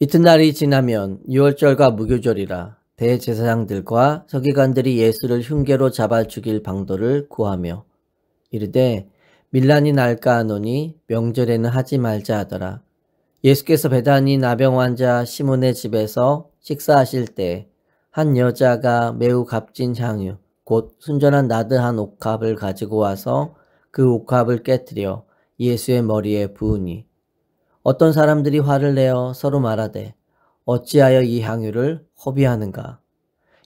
이튿날이 지나면 유월절과 무교절이라 대제사장들과 서기관들이 예수를 흉계로 잡아 죽일 방도를 구하며 이르되 밀란이 날까 하노니 명절에는 하지 말자 하더라. 예수께서 베다니 나병 환자 시몬의 집에서 식사하실 때 한 여자가 매우 값진 향유 곧 순전한 나드한 옥합을 가지고 와서 그 옥합을 깨뜨려 예수의 머리에 부으니 어떤 사람들이 화를 내어 서로 말하되 어찌하여 이 향유를 허비하는가.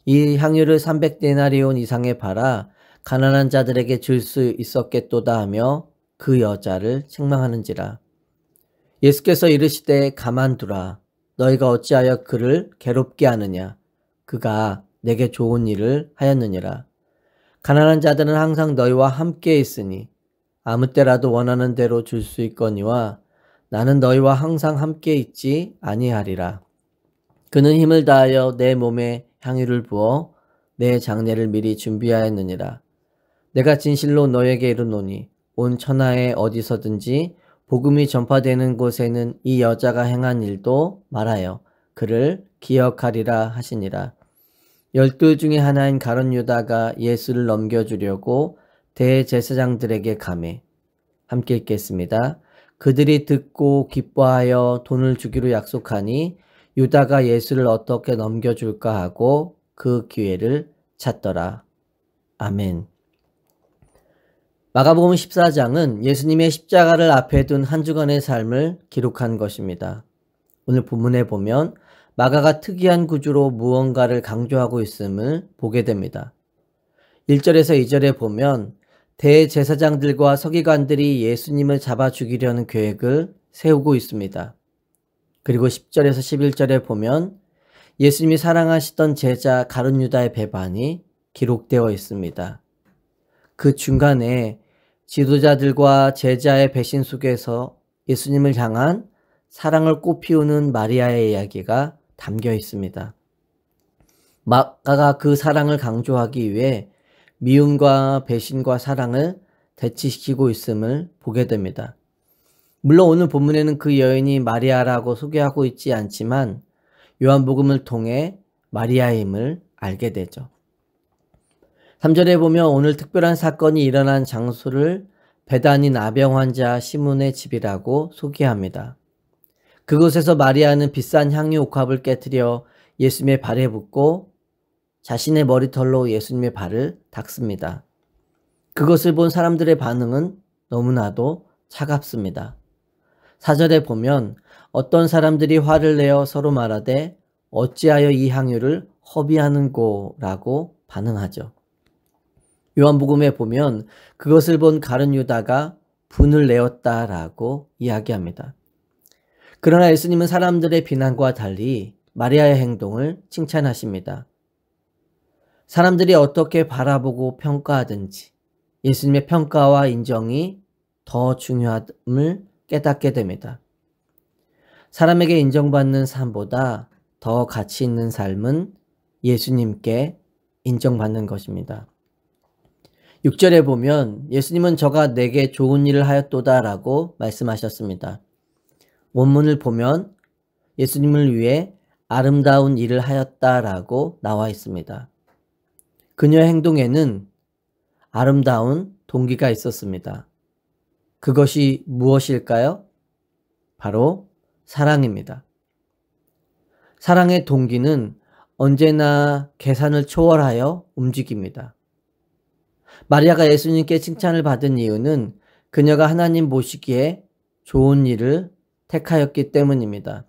이 향유를 300데나리온 이상에 팔아 가난한 자들에게 줄 수 있었겠도다 하며 그 여자를 책망하는지라. 예수께서 이르시되 가만두라. 너희가 어찌하여 그를 괴롭게 하느냐. 그가 내게 좋은 일을 하였느니라. 가난한 자들은 항상 너희와 함께 있으니 아무 때라도 원하는 대로 줄 수 있거니와 나는 너희와 항상 함께 있지 아니하리라. 그는 힘을 다하여 내 몸에 향유를 부어 내 장례를 미리 준비하였느니라. 내가 진실로 너에게 이르노니 온 천하에 어디서든지 복음이 전파되는 곳에는 이 여자가 행한 일도 말하여 그를 기억하리라 하시니라. 12 중에 하나인 가룟 유다가 예수를 넘겨주려고 대제사장들에게 가매. 함께 읽겠습니다. 그들이 듣고 기뻐하여 돈을 주기로 약속하니 유다가 예수를 어떻게 넘겨줄까 하고 그 기회를 찾더라. 아멘. 마가복음 14장은 예수님의 십자가를 앞에 둔 한 주간의 삶을 기록한 것입니다. 오늘 본문에 보면 마가가 특이한 구조로 무언가를 강조하고 있음을 보게 됩니다. 1절에서 2절에 보면 대제사장들과 서기관들이 예수님을 잡아 죽이려는 계획을 세우고 있습니다. 그리고 10절에서 11절에 보면 예수님이 사랑하시던 제자 가룟 유다의 배반이 기록되어 있습니다. 그 중간에 지도자들과 제자의 배신 속에서 예수님을 향한 사랑을 꽃피우는 마리아의 이야기가 담겨 있습니다. 마가가 그 사랑을 강조하기 위해 미움과 배신과 사랑을 대치시키고 있음을 보게 됩니다. 물론 오늘 본문에는 그 여인이 마리아라고 소개하고 있지 않지만 요한복음을 통해 마리아임을 알게 되죠. 3절에 보면 오늘 특별한 사건이 일어난 장소를 베다니 나병 환자 시몬의 집이라고 소개합니다. 그곳에서 마리아는 비싼 향유 옥합을 깨뜨려 예수님의 발에 붓고 자신의 머리털로 예수님의 발을 닦습니다. 그것을 본 사람들의 반응은 너무나도 차갑습니다. 4절에 보면 어떤 사람들이 화를 내어 서로 말하되 어찌하여 이 향유를 허비하는고 라고 반응하죠. 요한복음에 보면 그것을 본 가룟 유다가 분을 내었다라고 이야기합니다. 그러나 예수님은 사람들의 비난과 달리 마리아의 행동을 칭찬하십니다. 사람들이 어떻게 바라보고 평가하든지 예수님의 평가와 인정이 더 중요함을 깨닫게 됩니다. 사람에게 인정받는 삶보다 더 가치 있는 삶은 예수님께 인정받는 것입니다. 6절에 보면 예수님은 저가 내게 좋은 일을 하였도다 라고 말씀하셨습니다. 원문을 보면 예수님을 위해 아름다운 일을 하였다라고 나와 있습니다. 그녀의 행동에는 아름다운 동기가 있었습니다. 그것이 무엇일까요? 바로 사랑입니다. 사랑의 동기는 언제나 계산을 초월하여 움직입니다. 마리아가 예수님께 칭찬을 받은 이유는 그녀가 하나님 보시기에 좋은 일을 택하였기 때문입니다.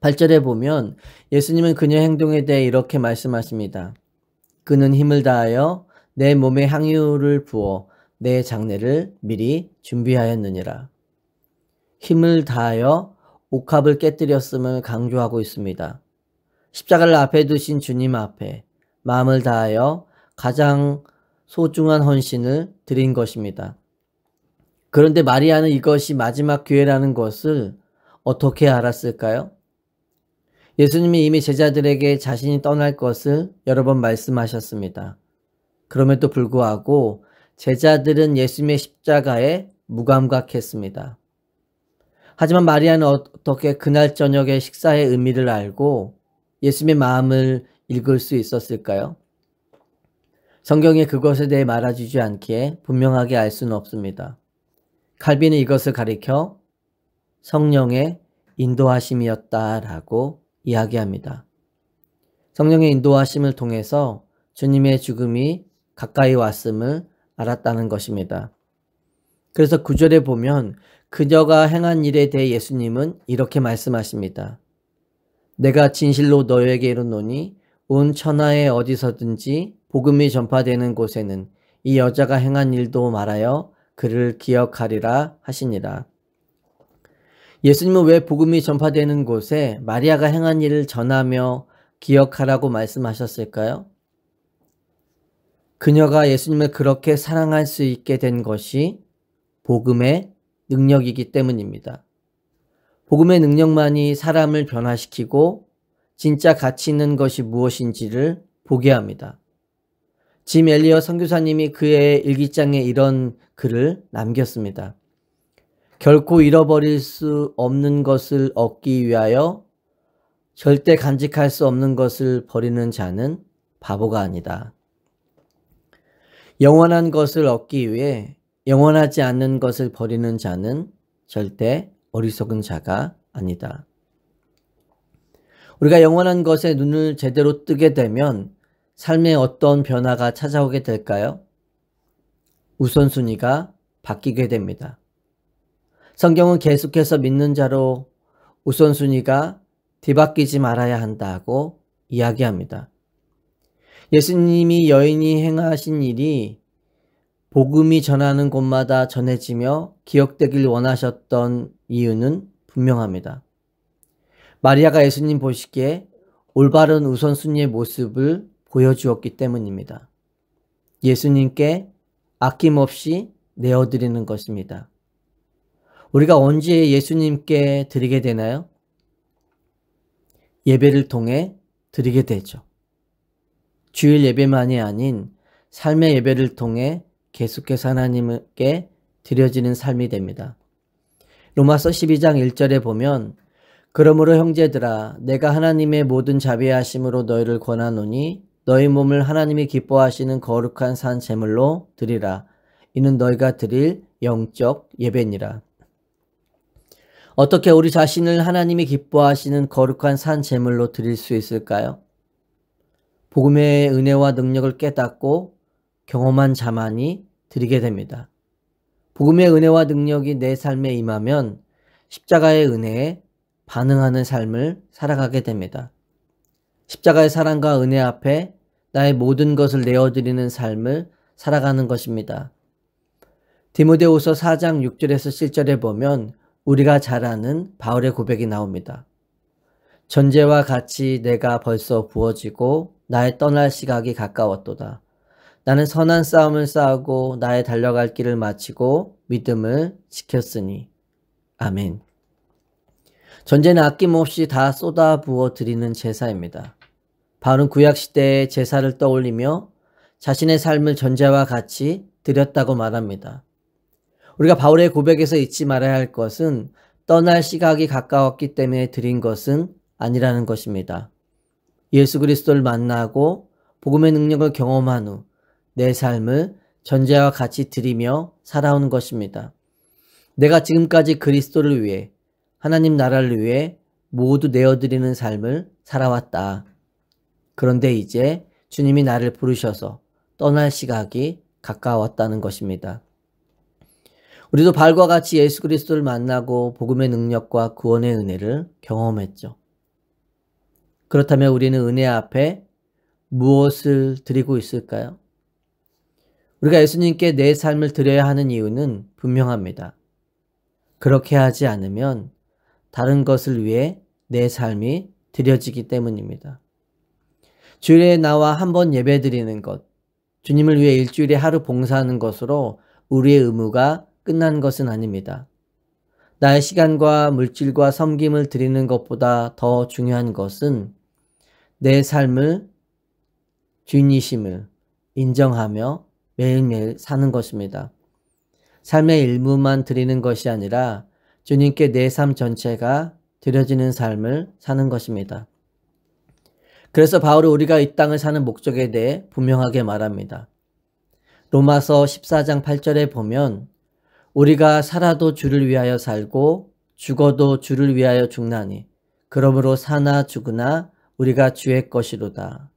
8절에 보면 예수님은 그녀의 행동에 대해 이렇게 말씀하십니다. 그는 힘을 다하여 내 몸에 향유를 부어 내 장례를 미리 준비하였느니라. 힘을 다하여 옥합을 깨뜨렸음을 강조하고 있습니다. 십자가를 앞에 두신 주님 앞에 마음을 다하여 가장 소중한 헌신을 드린 것입니다. 그런데 마리아는 이것이 마지막 기회라는 것을 어떻게 알았을까요? 예수님이 이미 제자들에게 자신이 떠날 것을 여러 번 말씀하셨습니다. 그럼에도 불구하고 제자들은 예수님의 십자가에 무감각했습니다. 하지만 마리아는 어떻게 그날 저녁의 식사의 의미를 알고 예수님의 마음을 읽을 수 있었을까요? 성경에 그것에 대해 말해주지 않기에 분명하게 알 수는 없습니다. 칼빈은 이것을 가리켜 성령의 인도하심이었다라고 이야기합니다. 성령의 인도하심을 통해서 주님의 죽음이 가까이 왔음을 알았다는 것입니다. 그래서 9절에 보면 그녀가 행한 일에 대해 예수님은 이렇게 말씀하십니다. 내가 진실로 너에게 이르노니 온 천하에 어디서든지 복음이 전파되는 곳에는 이 여자가 행한 일도 말하여 그를 기억하리라 하시니라. 예수님은 왜 복음이 전파되는 곳에 마리아가 행한 일을 전하며 기억하라고 말씀하셨을까요? 그녀가 예수님을 그렇게 사랑할 수 있게 된 것이 복음의 능력이기 때문입니다. 복음의 능력만이 사람을 변화시키고 진짜 가치 있는 것이 무엇인지를 보게 합니다. 짐 엘리엇 선교사님이 그의 일기장에 이런 글을 남겼습니다. 결코 잃어버릴 수 없는 것을 얻기 위하여 절대 간직할 수 없는 것을 버리는 자는 바보가 아니다. 영원한 것을 얻기 위해 영원하지 않는 것을 버리는 자는 절대 어리석은 자가 아니다. 우리가 영원한 것에 눈을 제대로 뜨게 되면 삶에 어떤 변화가 찾아오게 될까요? 우선순위가 바뀌게 됩니다. 성경은 계속해서 믿는 자로 우선순위가 뒤바뀌지 말아야 한다고 이야기합니다. 예수님이 여인이 행하신 일이 복음이 전하는 곳마다 전해지며 기억되길 원하셨던 이유는 분명합니다. 마리아가 예수님 보시기에 올바른 우선순위의 모습을 보여주었기 때문입니다. 예수님께 아낌없이 내어드리는 것입니다. 우리가 언제 예수님께 드리게 되나요? 예배를 통해 드리게 되죠. 주일 예배만이 아닌 삶의 예배를 통해 계속해서 하나님께 드려지는 삶이 됩니다. 로마서 12장 1절에 보면 그러므로 형제들아 내가 하나님의 모든 자비하심으로 너희를 권하노니 너희 몸을 하나님이 기뻐하시는 거룩한 산 제물로 드리라. 이는 너희가 드릴 영적 예배니라. 어떻게 우리 자신을 하나님이 기뻐하시는 거룩한 산 제물로 드릴 수 있을까요? 복음의 은혜와 능력을 깨닫고 경험한 자만이 드리게 됩니다. 복음의 은혜와 능력이 내 삶에 임하면 십자가의 은혜에 반응하는 삶을 살아가게 됩니다. 십자가의 사랑과 은혜 앞에 나의 모든 것을 내어드리는 삶을 살아가는 것입니다. 디모데후서 4장 6절에서 7절에 보면 우리가 잘 아는 바울의 고백이 나옵니다. 전제와 같이 내가 벌써 부어지고 나의 떠날 시각이 가까웠도다. 나는 선한 싸움을 싸우고 나의 달려갈 길을 마치고 믿음을 지켰으니. 아멘. 전제는 아낌없이 다 쏟아부어 드리는 제사입니다. 바울은 구약시대의 제사를 떠올리며 자신의 삶을 전제와 같이 드렸다고 말합니다. 우리가 바울의 고백에서 잊지 말아야 할 것은 떠날 시각이 가까웠기 때문에 드린 것은 아니라는 것입니다. 예수 그리스도를 만나고 복음의 능력을 경험한 후 내 삶을 전제와 같이 드리며 살아오는 것입니다. 내가 지금까지 그리스도를 위해 하나님 나라를 위해 모두 내어드리는 삶을 살아왔다. 그런데 이제 주님이 나를 부르셔서 떠날 시각이 가까웠다는 것입니다. 우리도 바울과 같이 예수 그리스도를 만나고 복음의 능력과 구원의 은혜를 경험했죠. 그렇다면 우리는 은혜 앞에 무엇을 드리고 있을까요? 우리가 예수님께 내 삶을 드려야 하는 이유는 분명합니다. 그렇게 하지 않으면 다른 것을 위해 내 삶이 드려지기 때문입니다. 주일에 나와 한 번 예배 드리는 것, 주님을 위해 일주일에 하루 봉사하는 것으로 우리의 의무가 끝난 것은 아닙니다. 나의 시간과 물질과 섬김을 드리는 것보다 더 중요한 것은 내 삶을 주인이심을 인정하며 매일매일 사는 것입니다. 삶의 일부만 드리는 것이 아니라 주님께 내 삶 전체가 드려지는 삶을 사는 것입니다. 그래서 바울은 우리가 이 땅을 사는 목적에 대해 분명하게 말합니다. 로마서 14장 8절에 보면 우리가 살아도 주를 위하여 살고 죽어도 주를 위하여 죽나니 그러므로 사나 죽으나 우리가 주의 것이로다.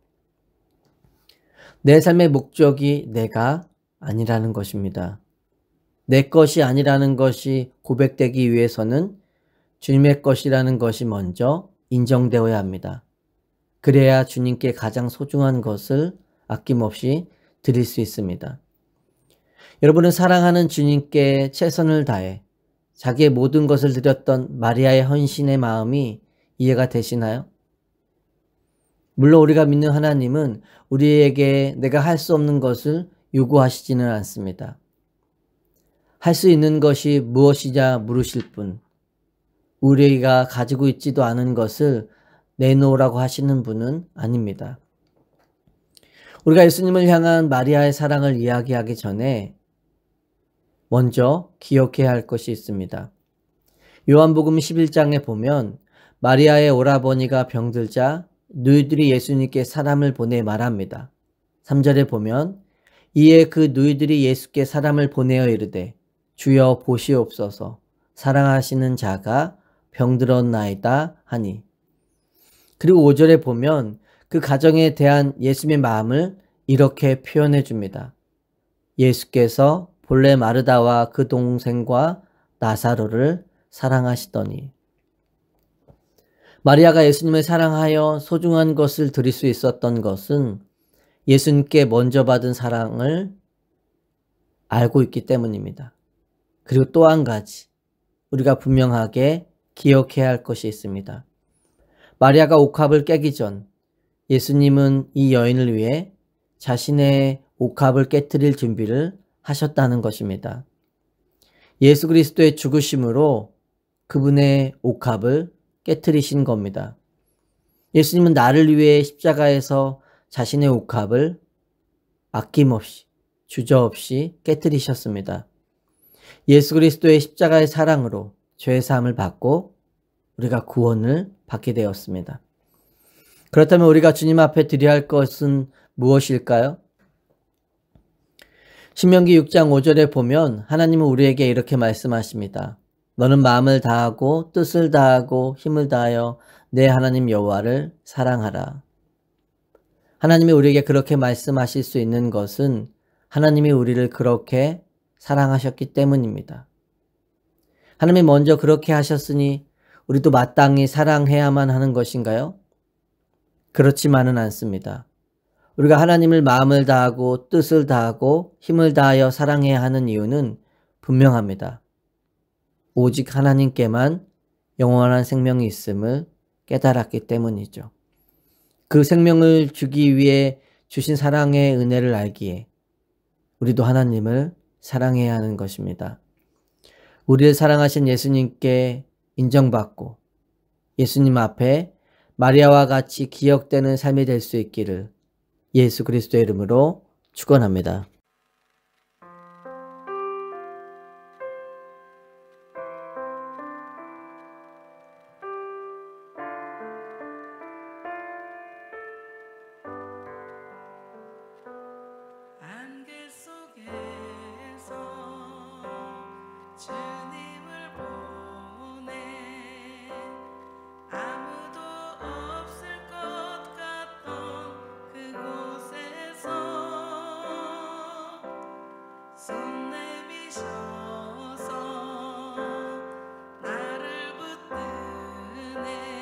내 삶의 목적이 내가 아니라는 것입니다. 내 것이 아니라는 것이 고백되기 위해서는 주님의 것이라는 것이 먼저 인정되어야 합니다. 그래야 주님께 가장 소중한 것을 아낌없이 드릴 수 있습니다. 여러분은 사랑하는 주님께 최선을 다해 자기의 모든 것을 드렸던 마리아의 헌신의 마음이 이해가 되시나요? 물론 우리가 믿는 하나님은 우리에게 내가 할 수 없는 것을 요구하시지는 않습니다. 할 수 있는 것이 무엇이냐 물으실 뿐, 우리가 가지고 있지도 않은 것을 내놓으라고 하시는 분은 아닙니다. 우리가 예수님을 향한 마리아의 사랑을 이야기하기 전에 먼저 기억해야 할 것이 있습니다. 요한복음 11장에 보면 마리아의 오라버니가 병들자 누이들이 예수님께 사람을 보내 말합니다. 3절에 보면 이에 그 누이들이 예수께 사람을 보내어 이르되 주여 보시옵소서 사랑하시는 자가 병들었나이다 하니. 그리고 5절에 보면 그 가정에 대한 예수님의 마음을 이렇게 표현해 줍니다. 예수께서 본래 마르다와 그 동생과 나사로를 사랑하시더니. 마리아가 예수님을 사랑하여 소중한 것을 드릴 수 있었던 것은 예수님께 먼저 받은 사랑을 알고 있기 때문입니다. 그리고 또 한 가지 우리가 분명하게 기억해야 할 것이 있습니다. 마리아가 옥합을 깨기 전 예수님은 이 여인을 위해 자신의 옥합을 깨트릴 준비를 하셨다는 것입니다. 예수 그리스도의 죽으심으로 그분의 옥합을 깨트리신 겁니다. 예수님은 나를 위해 십자가에서 자신의 옥합을 아낌없이 주저없이 깨트리셨습니다. 예수 그리스도의 십자가의 사랑으로 죄의 사함을 받고 우리가 구원을 받게 되었습니다. 그렇다면 우리가 주님 앞에 드려야 할 것은 무엇일까요? 신명기 6장 5절에 보면 하나님은 우리에게 이렇게 말씀하십니다. 너는 마음을 다하고 뜻을 다하고 힘을 다하여 내 하나님 여호와를 사랑하라. 하나님이 우리에게 그렇게 말씀하실 수 있는 것은 하나님이 우리를 그렇게 사랑하셨기 때문입니다. 하나님이 먼저 그렇게 하셨으니 우리도 마땅히 사랑해야만 하는 것인가요? 그렇지만은 않습니다. 우리가 하나님을 마음을 다하고 뜻을 다하고 힘을 다하여 사랑해야 하는 이유는 분명합니다. 오직 하나님께만 영원한 생명이 있음을 깨달았기 때문이죠. 그 생명을 주기 위해 주신 사랑의 은혜를 알기에 우리도 하나님을 사랑해야 하는 것입니다. 우리를 사랑하신 예수님께 인정받고 예수님 앞에 마리아와 같이 기억되는 삶이 될 수 있기를 예수 그리스도의 이름으로 축원합니다. 안개 속에서 주님을 보내 아무도 없을 것 같던 그곳에서 손 내미셔서 나를 붙드네